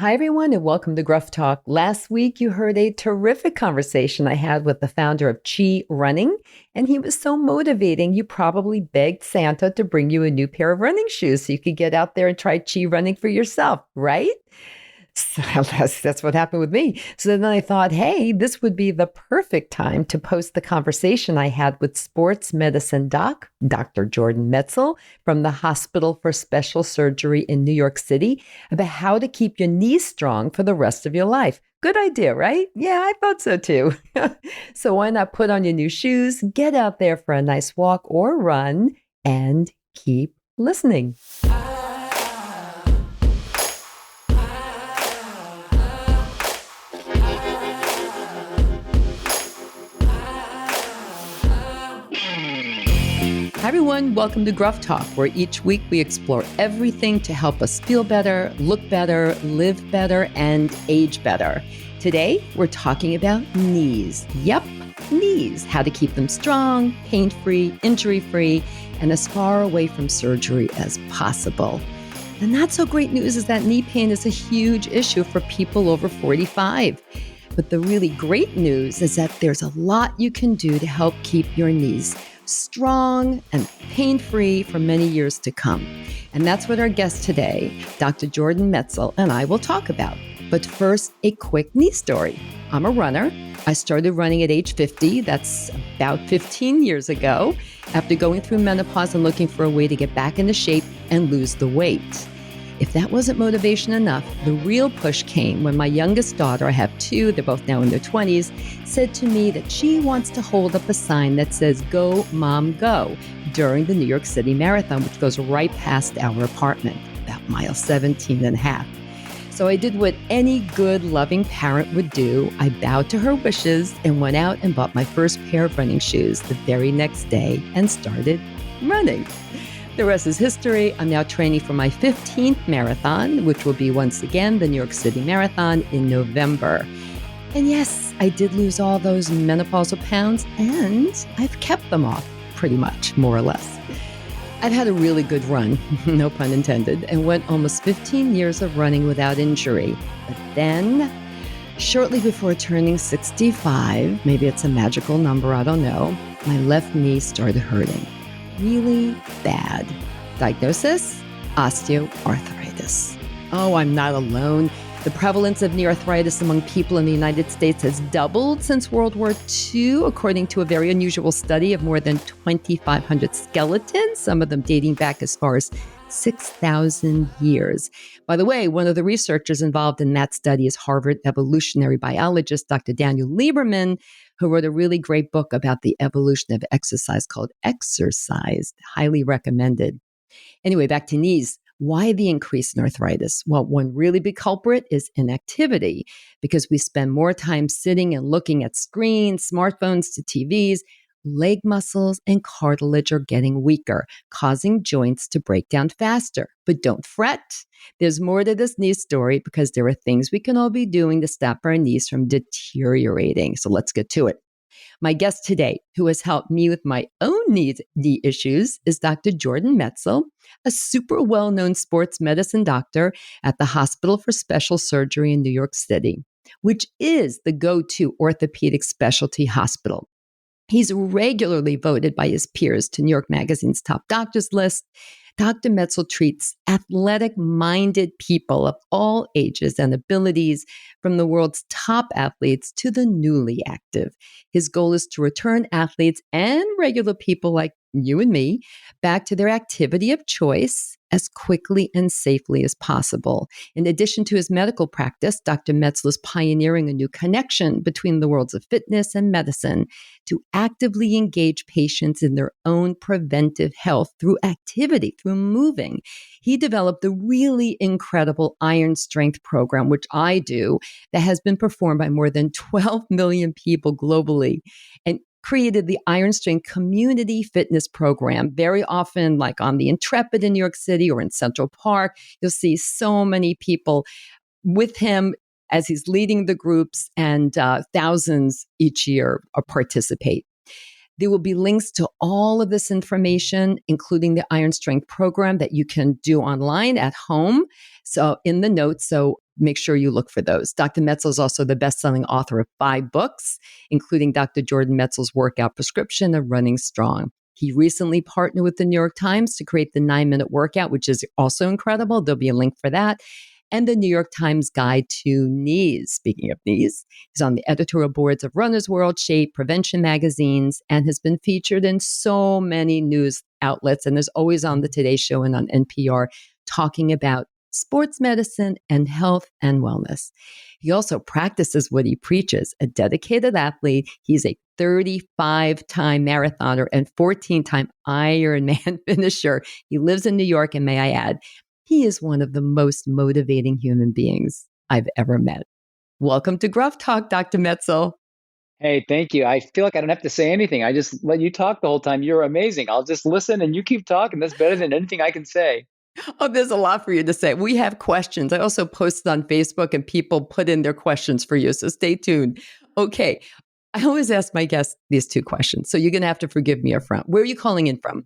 Hi, everyone, and welcome to Gruff Talk. Last week, you heard a terrific conversation I had with the founder of Chi Running, and he was so motivating. You probably begged Santa to bring you a new pair of running shoes so you could get out there and try Chi running for yourself, right? So that's what happened with me. So then I thought, hey, this would be the perfect time to post the conversation I had with sports medicine doc, Dr. Jordan Metzl from the Hospital for Special Surgery in New York City about how to keep your knees strong for the rest of your life. Good idea, right? Yeah, I thought so too. So why not put on your new shoes, get out there for a nice walk or run, and keep listening. Hi, everyone. Welcome to Gruff Talk, where each week we explore everything to help us feel better, look better, live better, and age better. Today, we're talking about knees. Yep, knees. How to keep them strong, pain-free, injury-free, and as far away from surgery as possible. The not so great news is that knee pain is a huge issue for people over 45. But the really great news is that there's a lot you can do to help keep your knees strong and pain-free for many years to come. And that's what our guest today, Dr. Jordan Metzl, and I will talk about. But first, a quick knee story. I'm a runner. I started running at age 50. That's about 15 years ago, after going through menopause and looking for a way to get back into shape and lose the weight. If that wasn't motivation enough, the real push came when my youngest daughter, I have two, they're both now in their 20s, said to me that she wants to hold up a sign that says, "Go, Mom, go," during the New York City Marathon, which goes right past our apartment, about mile 17 and a half. So I did what any good, loving parent would do. I bowed to her wishes and went out and bought my first pair of running shoes the very next day and started running. The rest is history. I'm now training for my 15th marathon, which will be once again the New York City Marathon in November. And yes, I did lose all those menopausal pounds, and I've kept them off pretty much, more or less. I've had a really good run, no pun intended, and went almost 15 years of running without injury. But then, shortly before turning 65, maybe it's a magical number, I don't know, my left knee started hurting. Really bad. Diagnosis? Osteoarthritis. Oh, I'm not alone. The prevalence of knee arthritis among people in the United States has doubled since World War II, according to a very unusual study of more than 2,500 skeletons, some of them dating back as far as 6,000 years. By the way, one of the researchers involved in that study is Harvard evolutionary biologist Dr. Daniel Lieberman, who wrote a really great book about the evolution of exercise called Exercised. Highly recommended. Anyway, back to knees. Why the increase in arthritis? Well, one really big culprit is inactivity, because we spend more time sitting and looking at screens, smartphones to TVs. Leg muscles and cartilage are getting weaker, causing joints to break down faster. But don't fret. There's more to this knee story, because there are things we can all be doing to stop our knees from deteriorating. So let's get to it. My guest today, who has helped me with my own knee issues, is Dr. Jordan Metzl, a super well-known sports medicine doctor at the Hospital for Special Surgery in New York City, which is the go-to orthopedic specialty hospital. He's regularly voted by his peers to New York Magazine's top doctors list. Dr. Metzl treats athletic-minded people of all ages and abilities, from the world's top athletes to the newly active. His goal is to return athletes and regular people like you and me back to their activity of choice as quickly and safely as possible. In addition to his medical practice, Dr. Metzl is pioneering a new connection between the worlds of fitness and medicine to actively engage patients in their own preventive health through activity, through moving. He developed the really incredible IronStrength program, which I do, that has been performed by more than 12 million people globally, and created the IronStrength Community Fitness Program. Very often, like on the Intrepid in New York City or in Central Park, you'll see so many people with him as he's leading the groups, and thousands each year participate. There will be links to all of this information, including the IronStrength program that you can do online at home. So in the notes, so make sure you look for those. Dr. Metzl is also the best-selling author of 5 books, including Dr. Jordan Metzl's workout prescription of Running Strong. He recently partnered with the New York Times to create the 9-minute workout, which is also incredible. There'll be a link for that. And the New York Times Guide to Knees. Speaking of knees, he's on the editorial boards of Runner's World, Shape, Prevention magazines, and has been featured in so many news outlets and is always on the Today Show and on NPR talking about sports medicine and health and wellness. He also practices what he preaches, a dedicated athlete. He's a 35-time marathoner and 14-time Ironman finisher. He lives in New York, and may I add, he is one of the most motivating human beings I've ever met. Welcome to Gruff Talk, Dr. Metzl. Hey, thank you. I feel like I don't have to say anything. I just let you talk the whole time. You're amazing. I'll just listen and you keep talking. That's better than anything I can say. Oh, there's a lot for you to say. We have questions. I also posted on Facebook and people put in their questions for you. So stay tuned. Okay. I always ask my guests these 2 questions. So you're going to have to forgive me up front. Where are you calling in from?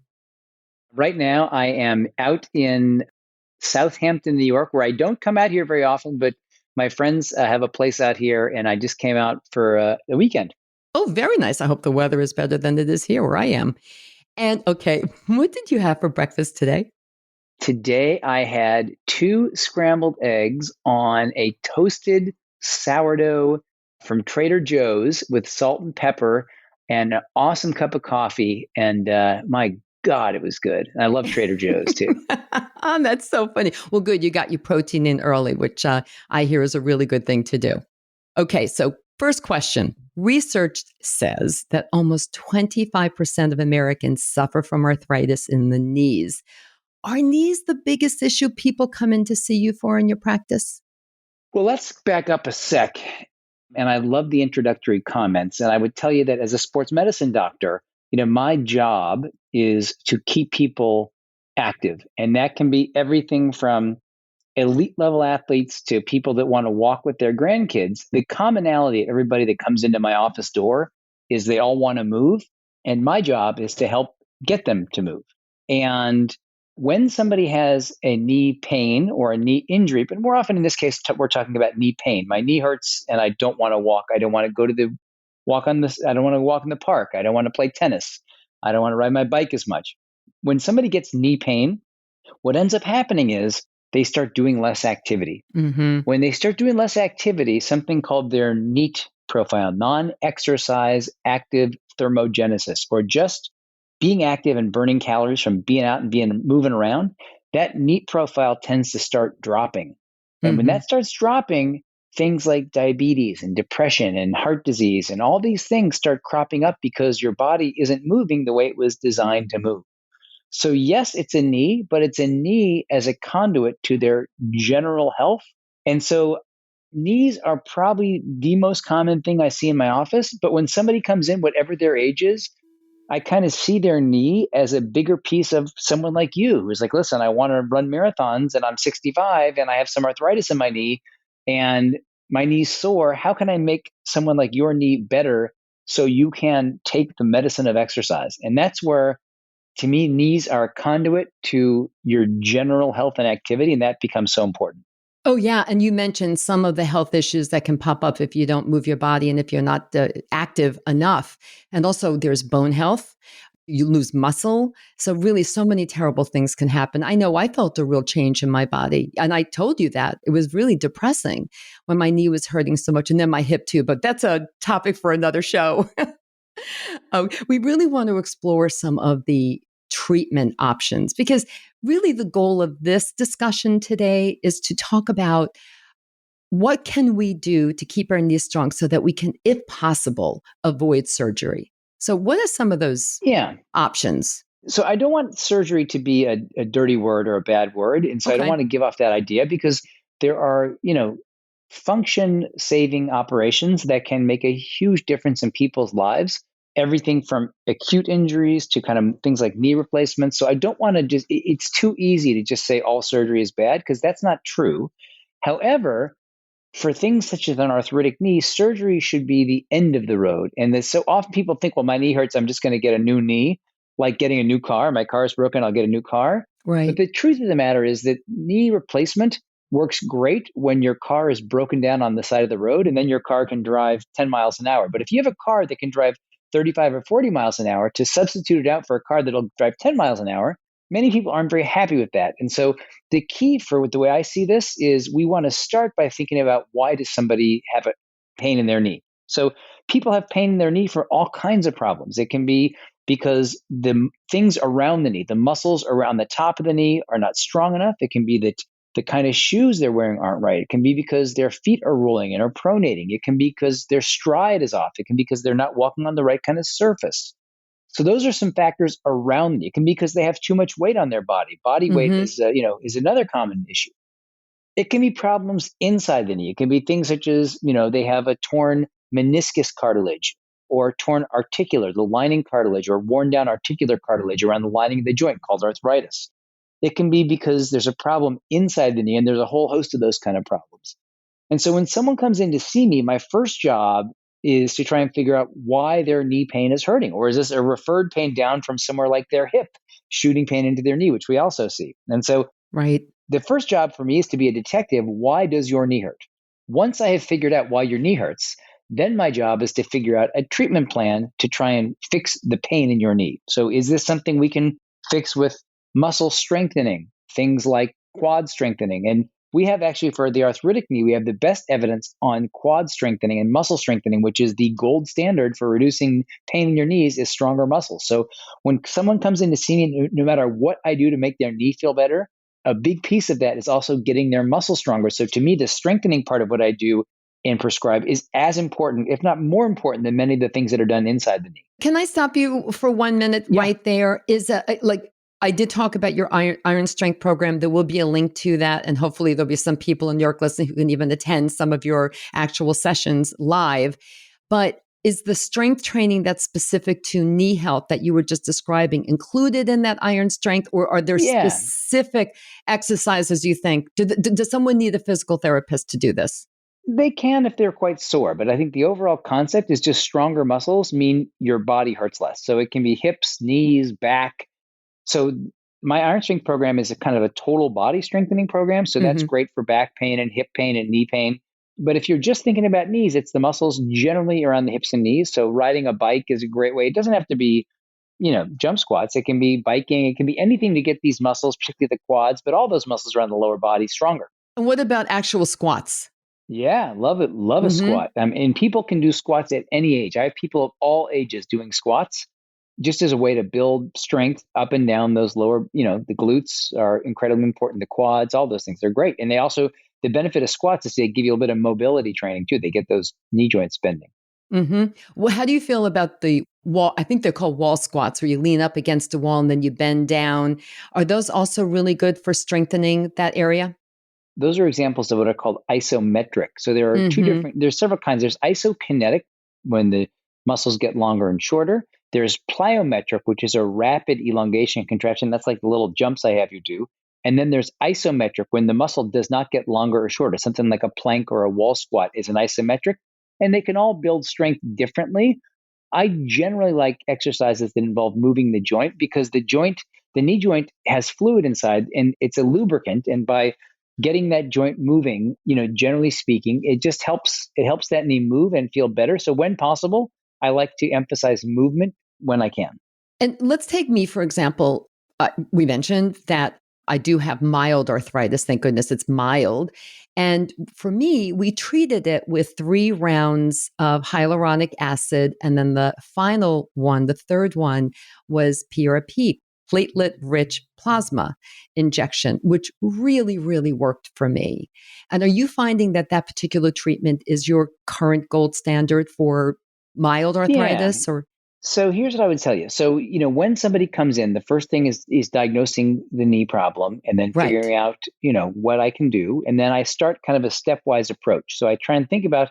Right now, I am out in Southampton, New York, where I don't come out here very often, but my friends have a place out here, and I just came out for the weekend. Oh, very nice. I hope the weather is better than it is here where I am. And okay, what did you have for breakfast today? Today, I had 2 scrambled eggs on a toasted sourdough from Trader Joe's with salt and pepper and an awesome cup of coffee. And my God, it was good. And I love Trader Joe's too. Oh, that's so funny. Well, good. You got your protein in early, which I hear is a really good thing to do. Okay, so first question. Research says that almost 25% of Americans suffer from arthritis in the knees. Are knees the biggest issue people come in to see you for in your practice? Well, let's back up a sec. And I love the introductory comments. And I would tell you that as a sports medicine doctor, my job is to keep people active. And that can be everything from elite level athletes to people that want to walk with their grandkids. The commonality of everybody that comes into my office door is they all want to move. And my job is to help get them to move. And when somebody has a knee pain or a knee injury, but more often in this case, we're talking about knee pain. My knee hurts and I don't want to walk. I don't want to go to the walk on this. I don't want to walk in the park. I don't want to play tennis. I don't want to ride my bike as much. When somebody gets knee pain, what ends up happening is they start doing less activity. Mm-hmm. When they start doing less activity, something called their NEAT profile, non-exercise active thermogenesis, or just being active and burning calories from being out and moving around, that NEAT profile tends to start dropping. And when that starts dropping, things like diabetes and depression and heart disease and all these things start cropping up because your body isn't moving the way it was designed to move. So yes, it's a knee, but it's a knee as a conduit to their general health. And so knees are probably the most common thing I see in my office. But when somebody comes in, whatever their age is, I kind of see their knee as a bigger piece of someone like you who's like, listen, I want to run marathons and I'm 65 and I have some arthritis in my knee and my knee's sore. How can I make someone like your knee better so you can take the medicine of exercise? And that's where, to me, knees are a conduit to your general health and activity, and that becomes so important. Oh, yeah. And you mentioned some of the health issues that can pop up if you don't move your body and if you're not active enough. And also there's bone health. You lose muscle. So really so many terrible things can happen. I know I felt a real change in my body. And I told you that. It was really depressing when my knee was hurting so much and then my hip too. But that's a topic for another show. We really want to explore some of the treatment options because really the goal of this discussion today is to talk about what can we do to keep our knees strong so that we can, if possible, avoid surgery. So what are some of those options? So I don't want surgery to be a dirty word or a bad word. And so I don't want to give off that idea because there are, function saving operations that can make a huge difference in people's lives. Everything from acute injuries to kind of things like knee replacements. So I don't want to it's too easy to just say all surgery is bad because that's not true. However, for things such as an arthritic knee, surgery should be the end of the road. And so often people think, well, my knee hurts, I'm just going to get a new knee, like getting a new car. My car is broken, I'll get a new car. But Right. the truth of the matter is that knee replacement works great when your car is broken down on the side of the road and then your car can drive 10 miles an hour. But if you have a car that can drive 35 or 40 miles an hour, to substitute it out for a car that'll drive 10 miles an hour, many people aren't very happy with that. And so the key for the way I see this is we want to start by thinking about, why does somebody have a pain in their knee? So people have pain in their knee for all kinds of problems. It can be because the things around the knee, the muscles around the top of the knee are not strong enough. It can be that the kind of shoes they're wearing aren't right. It can be because their feet are rolling and are pronating. It can be because their stride is off. It can be because they're not walking on the right kind of surface. So those are some factors around it. It can be because they have too much weight on their body. Body weight Mm-hmm. is another common issue. It can be problems inside the knee. It can be things such as, they have a torn meniscus cartilage or torn articular, the lining cartilage, or worn down articular cartilage around the lining of the joint called arthritis. It can be because there's a problem inside the knee, and there's a whole host of those kind of problems. And so when someone comes in to see me, my first job is to try and figure out why their knee pain is hurting. Or is this a referred pain down from somewhere like their hip, shooting pain into their knee, which we also see. And so Right. the first job for me is to be a detective. Why does your knee hurt? Once I have figured out why your knee hurts, then my job is to figure out a treatment plan to try and fix the pain in your knee. So is this something we can fix with muscle strengthening, things like quad strengthening? And we have actually, for the arthritic knee, we have the best evidence on quad strengthening and muscle strengthening, which is the gold standard for reducing pain in your knees, is stronger muscles. So when someone comes in to see me, no matter what I do to make their knee feel better, a big piece of that is also getting their muscle stronger. So to me, the strengthening part of what I do and prescribe is as important, if not more important, than many of the things that are done inside the knee. Can I stop you for 1 minute Yeah. right there? I did talk about your Iron Strength program. There will be a link to that. And hopefully there'll be some people in New York listening who can even attend some of your actual sessions live. But is the strength training that's specific to knee health that you were just describing included in that Iron Strength? Or are there Yeah. specific exercises you think? Does someone need a physical therapist to do this? They can if they're quite sore, but I think the overall concept is just stronger muscles mean your body hurts less. So it can be hips, knees, back. So my Iron Strength program is a kind of a total body strengthening program. So that's Mm-hmm. great for back pain and hip pain and knee pain. But if you're just thinking about knees, it's the muscles generally around the hips and knees. So riding a bike is a great way. It doesn't have to be, jump squats. It can be biking. It can be anything to get these muscles, particularly the quads, but all those muscles around the lower body stronger. And what about actual squats? Yeah, love it. Love a Mm-hmm. squat. And people can do squats at any age. I have people of all ages doing squats just as a way to build strength up and down those lower, the glutes are incredibly important. The quads, all those things, they're great. And the benefit of squats is they give you a bit of mobility training too. They get those knee joints bending. Mm-hmm. Well, how do you feel about the wall? I think they're called wall squats, where you lean up against a wall and then you bend down. Are those also really good for strengthening that area? Those are examples of what are called isometric. So Mm-hmm. there's several kinds. There's isokinetic, when the muscles get longer and shorter. There's plyometric, which is a rapid elongation and contraction. That's like the little jumps I have you do. And then there's isometric, when the muscle does not get longer or shorter. Something like a plank or a wall squat is an isometric. And they can all build strength differently. I generally like exercises that involve moving the joint, because the knee joint has fluid inside and it's a lubricant. And by getting that joint moving, generally speaking, it helps that knee move and feel better. So when possible, I like to emphasize movement when I can. And let's take me, for example. We mentioned that I do have mild arthritis. Thank goodness it's mild. And for me, we treated it with 3 rounds of hyaluronic acid. And then the final one, the third one, was PRP, platelet rich plasma injection, which really, really worked for me. And are you finding that that particular treatment is your current gold standard for mild Yeah. arthritis? Or So here's what I would tell you. So, when somebody comes in, the first thing is diagnosing the knee problem and then right. figuring out, what I can do. And then I start kind of a stepwise approach. So I try and think about,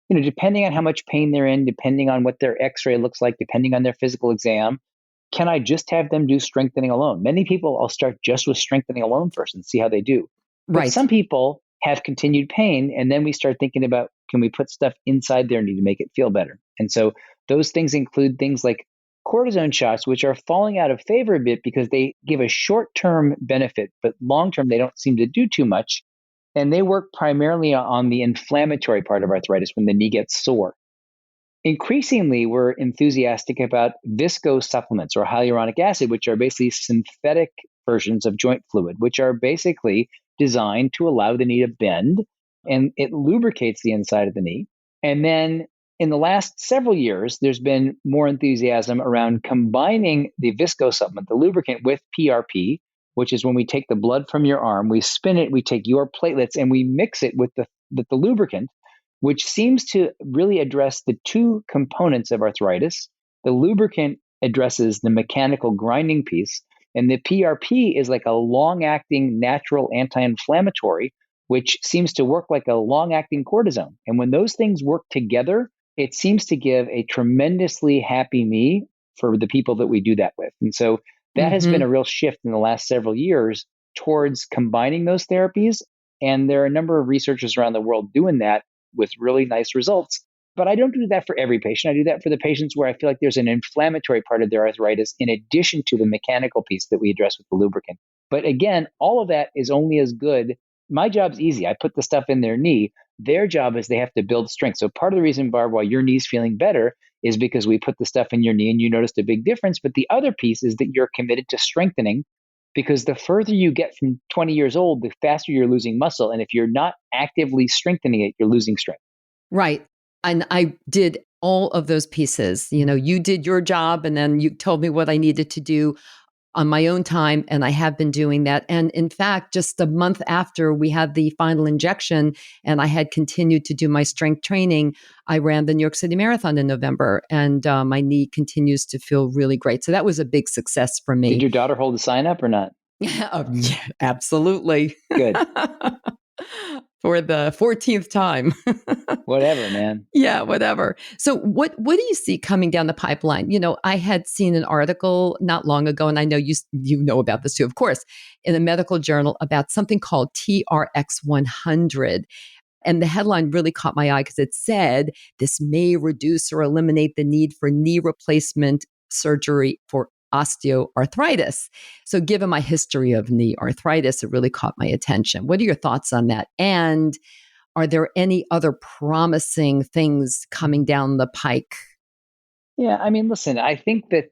depending on how much pain they're in, depending on what their x-ray looks like, depending on their physical exam, can I just have them do strengthening alone? Many people, I'll start just with strengthening alone first and see how they do. But Right. some people have continued pain. And then we start thinking about, can we put stuff inside their knee to make it feel better? And so those things include things like cortisone shots, which are falling out of favor a bit because they give a short-term benefit, but long-term, they don't seem to do too much. And they work primarily on the inflammatory part of arthritis when the knee gets sore. Increasingly, we're enthusiastic about viscose supplements or hyaluronic acid, which are basically synthetic versions of joint fluid, which are basically designed to allow the knee to bend, and it lubricates the inside of the knee. And then in the last several years, there's been more enthusiasm around combining the viscose supplement, the lubricant, with PRP, which is when we take the blood from your arm, we spin it, we take your platelets, and we mix it with the lubricant, which seems to really address the two components of arthritis. The lubricant addresses the mechanical grinding piece, and the PRP is like a long-acting natural anti-inflammatory, which seems to work like a long-acting cortisone. And when those things work together, it seems to give a tremendously happy knee for the people that we do that with. And so that has been a real shift in the last several years towards combining those therapies. And there are a number of researchers around the world doing that with really nice results. But I don't do that for every patient. I do that for the patients where I feel like there's an inflammatory part of their arthritis in addition to the mechanical piece that we address with the lubricant. But again, all of that is only as good. My job's easy. I put the stuff in their knee. Their job is they have to build strength. So part of the reason, Barb, why your knee's feeling better is because we put the stuff in your knee and you noticed a big difference. But the other piece is that you're committed to strengthening, because the further you get from 20 years old, the faster you're losing muscle. And if you're not actively strengthening it, you're losing strength. Right. And I did all of those pieces. You know, you did your job and then you told me what I needed to do on my own time. And I have been doing that. And in fact, just a month after we had the final injection and I had continued to do my strength training, I ran the New York City Marathon in November, and my knee continues to feel really great. So that was a big success for me. Did your daughter hold the sign up or not? Oh, yeah, absolutely. Good. For the 14th time. Whatever, man. Yeah, whatever. So what do you see coming down the pipeline? You know, I had seen an article not long ago, and I know you know about this too, of course, in a medical journal about something called TRX 100. And the headline really caught my eye because it said this may reduce or eliminate the need for knee replacement surgery for osteoarthritis. So given my history of knee arthritis, it really caught my attention. What are your thoughts on that? And are there any other promising things coming down the pike? Yeah, I mean, listen, I think that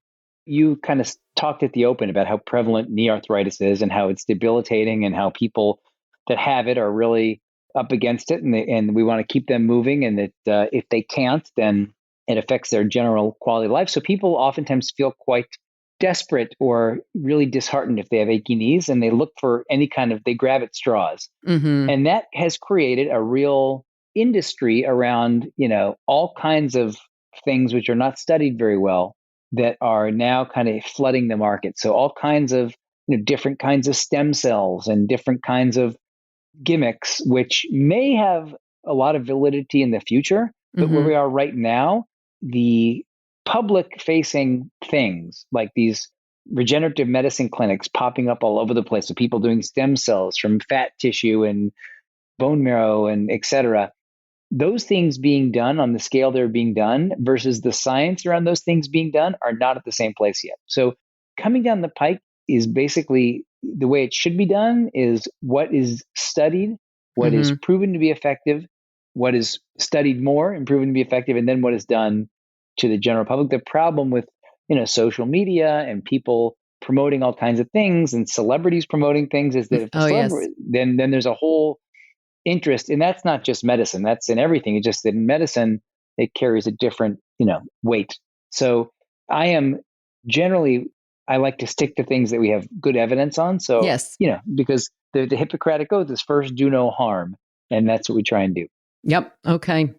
you kind of talked at the open about how prevalent knee arthritis is and how it's debilitating and how people that have it are really up against it, and we want to keep them moving, and that if they can't, then it affects their general quality of life. So people oftentimes feel quite desperate or really disheartened if they have achy knees, and they look for they grab at straws. Mm-hmm. And that has created a real industry around, all kinds of things which are not studied very well that are now kind of flooding the market. So all kinds of, different kinds of stem cells and different kinds of gimmicks, which may have a lot of validity in the future. But where we are right now, the public facing things like these regenerative medicine clinics popping up all over the place with people doing stem cells from fat tissue and bone marrow and et cetera, those things being done on the scale they're being done versus the science around those things being done are not at the same place yet. So coming down the pike is basically the way it should be done is what is studied, what is proven to be effective, what is studied more and proven to be effective, and then what is done to the general public. The problem with, social media and people promoting all kinds of things and celebrities promoting things is that if then there's a whole interest, and that's not just medicine, that's in everything. It's just that in medicine, it carries a different, weight. So I like to stick to things that we have good evidence on. So, because the Hippocratic Oath is first do no harm. And that's what we try and do. Yep. Okay.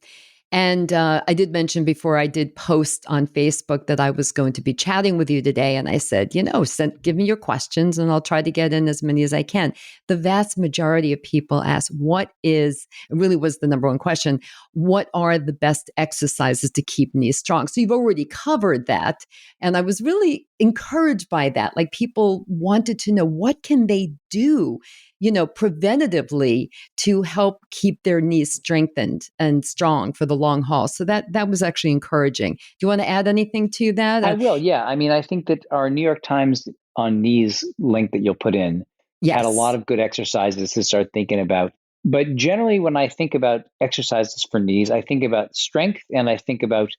And I did mention before I did post on Facebook that I was going to be chatting with you today. And I said, give me your questions and I'll try to get in as many as I can. The vast majority of people ask, it really was the number one question, what are the best exercises to keep knees strong? So you've already covered that. And I was really encouraged by that. Like people wanted to know what can they do, preventatively to help keep their knees strengthened and strong for the long haul. So that was actually encouraging. Do you want to add anything to that? I will. Yeah. I mean, I think that our New York Times on knees link that you'll put in had a lot Yes. of good exercises to start thinking about. But generally, when I think about exercises for knees, I think about strength and I think about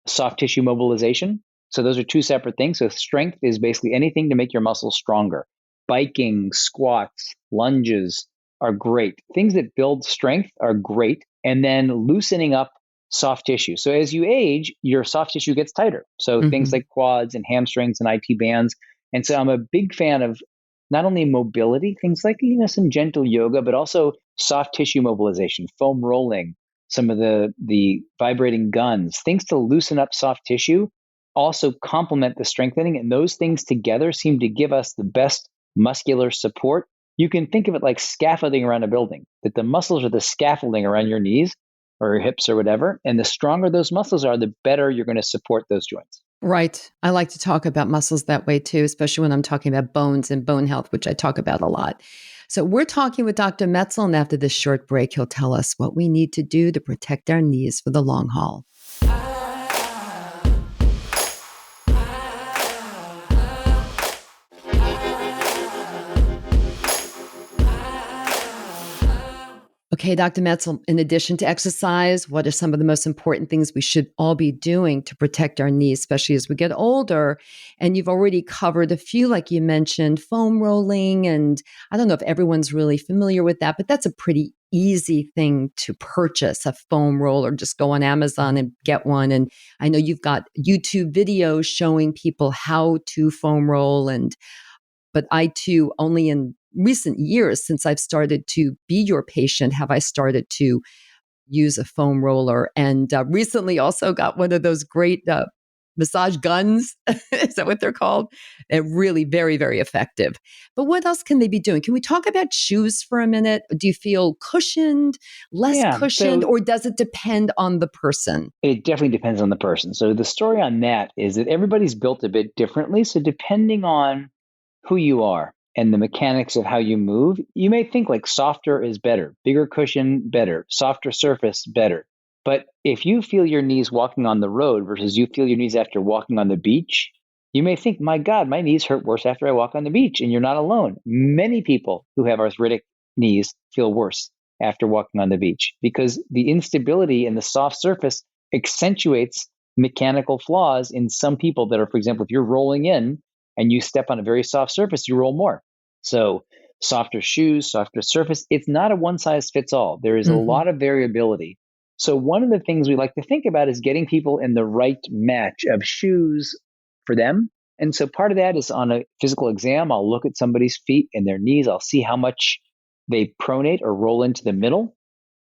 soft tissue mobilization. So those are two separate things. So strength is basically anything to make your muscles stronger. Biking, squats, lunges are great. Things that build strength are great. And then loosening up soft tissue. So as you age, your soft tissue gets tighter. So things like quads and hamstrings and IT bands. And so I'm a big fan of not only mobility, things like some gentle yoga, but also soft tissue mobilization, foam rolling, some of the vibrating guns, things to loosen up soft tissue, also complement the strengthening. And those things together seem to give us the best muscular support. You can think of it like scaffolding around a building, that the muscles are the scaffolding around your knees or your hips or whatever. And the stronger those muscles are, the better you're going to support those joints. Right. I like to talk about muscles that way too, especially when I'm talking about bones and bone health, which I talk about a lot. So we're talking with Dr. Metzl, and after this short break, he'll tell us what we need to do to protect our knees for the long haul. Okay, Dr. Metzl, in addition to exercise, what are some of the most important things we should all be doing to protect our knees, especially as we get older? And you've already covered a few, like you mentioned, foam rolling. And I don't know if everyone's really familiar with that, but that's a pretty easy thing to purchase, a foam roller. Just go on Amazon and get one. And I know you've got YouTube videos showing people how to foam roll. But I too, only in recent years, since I've started to be your patient, have I started to use a foam roller. And recently also got one of those great massage guns. Is that what they're called? They're really very, very effective. But what else can they be doing? Can we talk about shoes for a minute? Do you feel cushioned, less cushioned, or does it depend on the person? It definitely depends on the person. So the story on that is that everybody's built a bit differently. So depending on who you are and the mechanics of how you move, you may think like softer is better, bigger cushion better, softer surface better. But if you feel your knees walking on the road versus you feel your knees after walking on the beach, you may think, my God, my knees hurt worse after I walk on the beach. And you're not alone. Many people who have arthritic knees feel worse after walking on the beach because the instability in the soft surface accentuates mechanical flaws in some people that are, for example, if you're rolling in and you step on a very soft surface, you roll more. So softer shoes, softer surface, it's not a one size fits all. There is a lot of variability. So one of the things we like to think about is getting people in the right match of shoes for them. And so part of that is on a physical exam, I'll look at somebody's feet and their knees. I'll see how much they pronate or roll into the middle.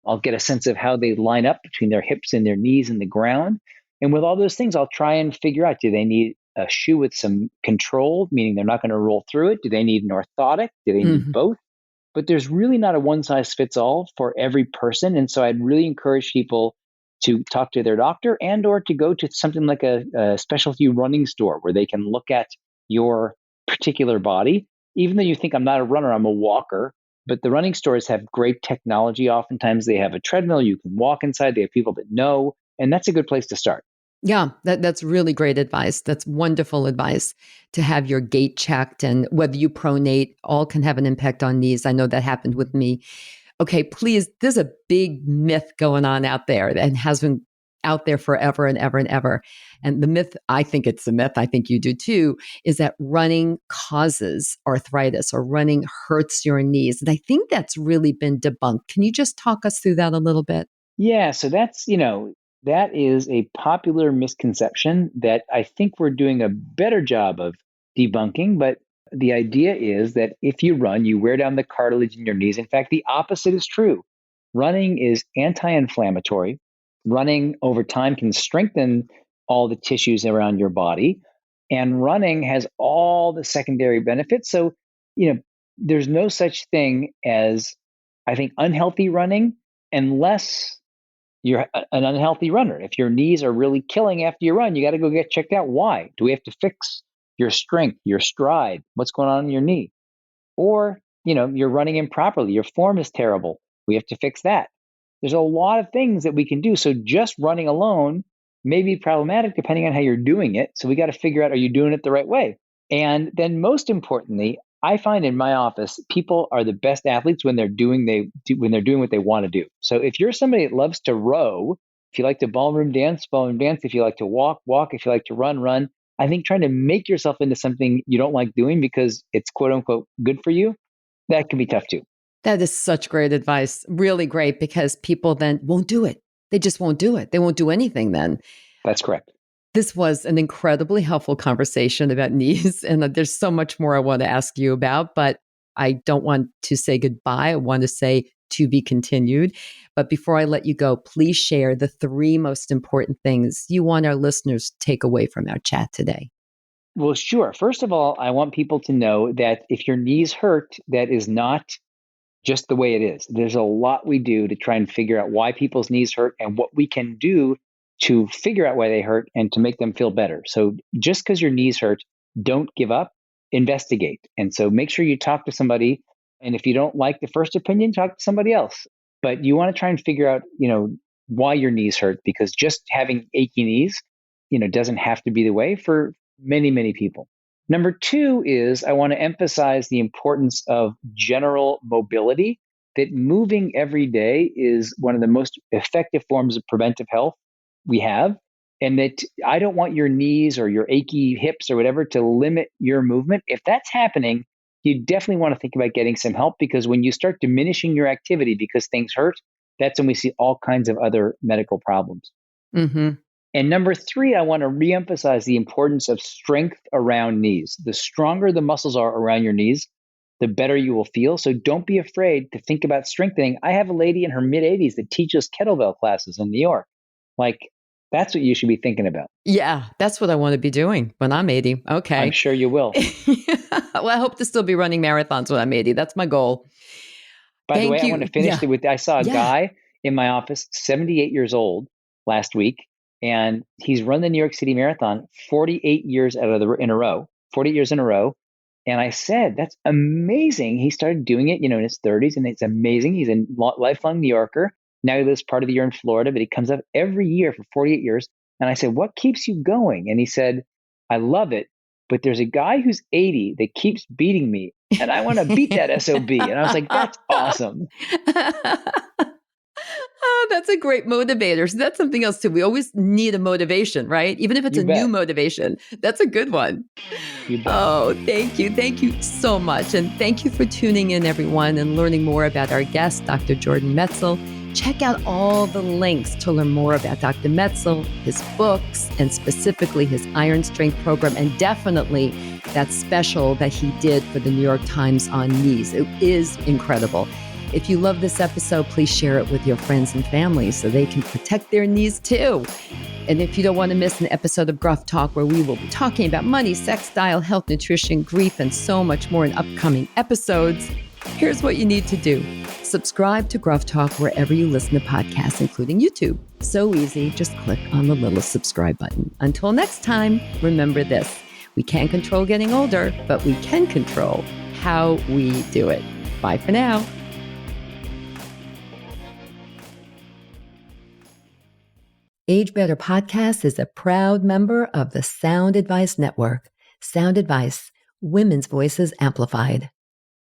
I'll get a sense of how they line up between their hips and their knees and the ground. And with all those things, I'll try and figure out, do they need a shoe with some control, meaning they're not going to roll through it? Do they need an orthotic? Do they need both? But there's really not a one size fits all for every person. And so I'd really encourage people to talk to their doctor and or to go to something like a specialty running store where they can look at your particular body. Even though you think I'm not a runner, I'm a walker. But the running stores have great technology. Oftentimes they have a treadmill you can walk inside. They have people that know. And that's a good place to start. Yeah, that's really great advice. That's wonderful advice to have your gait checked, and whether you pronate, all can have an impact on knees. I know that happened with me. Okay, please, there's a big myth going on out there and has been out there forever and ever and ever. And the myth, I think it's a myth, I think you do too, is that running causes arthritis or running hurts your knees. And I think that's really been debunked. Can you just talk us through that a little bit? Yeah, so that is a popular misconception that I think we're doing a better job of debunking. But the idea is that if you run, you wear down the cartilage in your knees. In fact, the opposite is true. Running is anti-inflammatory. Running over time can strengthen all the tissues around your body. And running has all the secondary benefits. So, there's no such thing as, I think, unhealthy running unless you're an unhealthy runner. If your knees are really killing after you run, you got to go get checked out. Why? Do we have to fix your strength, your stride, what's going on in your knee. Or, you're running improperly. Your form is terrible. We have to fix that. There's a lot of things that we can do. So just running alone may be problematic depending on how you're doing it. So we got to figure out, are you doing it the right way? And then most importantly, I find in my office, people are the best athletes when they're doing what they want to do. So if you're somebody that loves to row, if you like to ballroom dance, ballroom dance. If you like to walk, walk. If you like to run, run. I think trying to make yourself into something you don't like doing because it's quote unquote good for you, that can be tough too. That is such great advice. Really great, because people then won't do it. They just won't do it. They won't do anything then. That's correct. This was an incredibly helpful conversation about knees. And there's so much more I want to ask you about, but I don't want to say goodbye. I want to say to be continued. But before I let you go, please share the 3 most important things you want our listeners to take away from our chat today. Well, sure. First of all, I want people to know that if your knees hurt, that is not just the way it is. There's a lot we do to try and figure out why people's knees hurt and what we can do to figure out why they hurt and to make them feel better. So just because your knees hurt, don't give up, investigate. And so make sure you talk to somebody. And if you don't like the first opinion, talk to somebody else. But you want to try and figure out, why your knees hurt, because just having achy knees, doesn't have to be the way for many, many people. Number 2 is I want to emphasize the importance of general mobility, that moving every day is one of the most effective forms of preventive health we have. And that I don't want your knees or your achy hips or whatever to limit your movement. If that's happening, you definitely want to think about getting some help, because when you start diminishing your activity because things hurt, that's when we see all kinds of other medical problems. Mm-hmm. And number 3, I want to reemphasize the importance of strength around knees. The stronger the muscles are around your knees, the better you will feel. So don't be afraid to think about strengthening. I have a lady in her mid-80s that teaches kettlebell classes in New York. That's what you should be thinking about. Yeah, that's what I want to be doing when I'm 80. Okay. I'm sure you will. Well, I hope to still be running marathons when I'm 80. That's my goal. By the way, I want to finish it with, I saw a guy in my office, 78 years old last week, and he's run the New York City Marathon 48 years in a row. And I said, that's amazing. He started doing it, in his 30s, and it's amazing. He's a lifelong New Yorker. Now he lives part of the year in Florida, but he comes up every year for 48 years. And I said, what keeps you going? And he said, I love it, but there's a guy who's 80 that keeps beating me, and I want to beat that SOB. And I was like, that's awesome. Oh, that's a great motivator. So that's something else too. We always need a motivation, right? Even if it's new motivation, that's a good one. Oh, thank you. Thank you so much. And thank you for tuning in, everyone, and learning more about our guest, Dr. Jordan Metzl. Check out all the links to learn more about Dr. Metzl, his books, and specifically his IronStrength program, and definitely that special that he did for the New York Times on knees. It is incredible. If you love this episode, please share it with your friends and family so they can protect their knees too. And if you don't want to miss an episode of Gruff Talk, where we will be talking about money, sex, style, health, nutrition, grief, and so much more in upcoming episodes, here's what you need to do. Subscribe to Gruff Talk wherever you listen to podcasts, including YouTube. So easy, just click on the little subscribe button. Until next time, remember this: we can't control getting older, but we can control how we do it. Bye for now. Age Better Podcast is a proud member of the Sound Advice Network. Sound Advice, women's voices amplified.